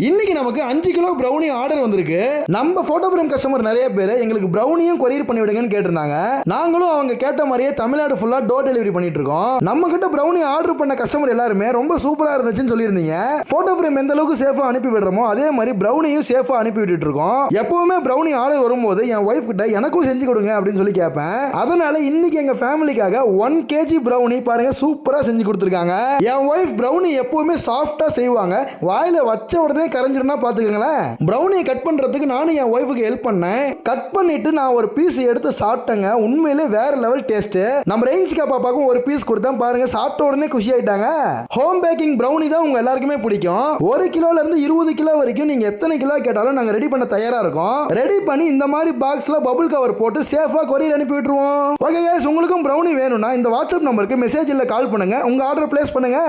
இன்னைக்கு நமக்கு 5 kilo brownie order வந்திருக்கு. நம்ம போட்டோ ஃப்ரேம் கஸ்டமர் நிறைய பேர் எங்களுக்கு ப்ரௌனியும் கொரியர் பண்ணி விடுங்கன்னு கேட்டிருந்தாங்க. நாங்களும் அவங்க கேட்ட மாதிரியே தமிழ்நாடு ஃபுல்லா டோர் டெலிவரி பண்ணிட்டு இருக்கோம். நம்ம கிட்ட ப்ரௌனி ஆர்டர் பண்ண கஸ்டமர் எல்லாருமே ரொம்ப சூப்பரா இருந்துச்சுன்னு சொல்லியிருந்தீங்க. போட்டோ ஃப்ரேம் எந்த அளவுக்கு சேஃபா அனுப்பி விடுறோமோ அதே மாதிரி ப்ரௌனியும் சேஃபா அனுப்பி விட்டுட்டு இருக்கோம். எப்பவுமே ப்ரௌனி ஆர்டர் வரும்போது என் ஒய்ஃப் கிட்ட எனக்கும் செஞ்சு கொடுங்க அப்படின்னு சொல்லி கேட்பேன். அதனால இன்னைக்கு எங்க ஃபேமிலிக்காக 1 kg ப்ரௌனி பாருங்க சூப்பரா செஞ்சு கொடுத்துருக்காங்க. என் ஒய்ஃப் ப்ரௌனி எப்பவுமே சாஃப்டா செய்வாங்க. வாயில வச்ச உடனே கரைஞ்சிருந்தா பாத்துக்கங்களேன். ப்ரௌனியை கட் பண்றதுக்கு நானும் என் ஒய்ஃபுக்கு ஹெல்ப் பண்ணேன். கட் பண்ணிட்டு நான் ஒரு பீஸ் எடுத்து சாப்பிட்டேங்க. உண்மையிலே வேற லெவல் டேஸ்ட். நம்ம ரெயின்ஸ்கா பாப்பாக்கும் ஒரு பீஸ் கொடுத்தேன் பாருங்க, சாப்பிட்ட உடனே குஷி ஆயிட்டாங்க. ஹோம் பேக்கிங் ப்ரௌனி தான் உங்க எல்லாருக்குமே பிடிக்கும். 1 கிலோல இருந்து 20 கிலோ வரைக்கும் நீங்க எத்தனை கிலோ கேட்டாலும் நாங்க ரெடி பண்ண தயாரா இருக்கோம். ரெடி பண்ணி இந்த மாதிரி பாக்ஸ்ல பபிள் கவர் போட்டு சேஃபா கொரியர் அனுப்பி விட்டுருவோம். ஓகே गाइस, உங்களுக்கும் ப்ரௌனி வேணும்னா இந்த வாட்ஸ்அப் நம்பருக்கு மெசேஜ் இல்ல கால் பண்ணுங்க. உங்க ஆர்டர் பிளேஸ் பண்ணுங்க.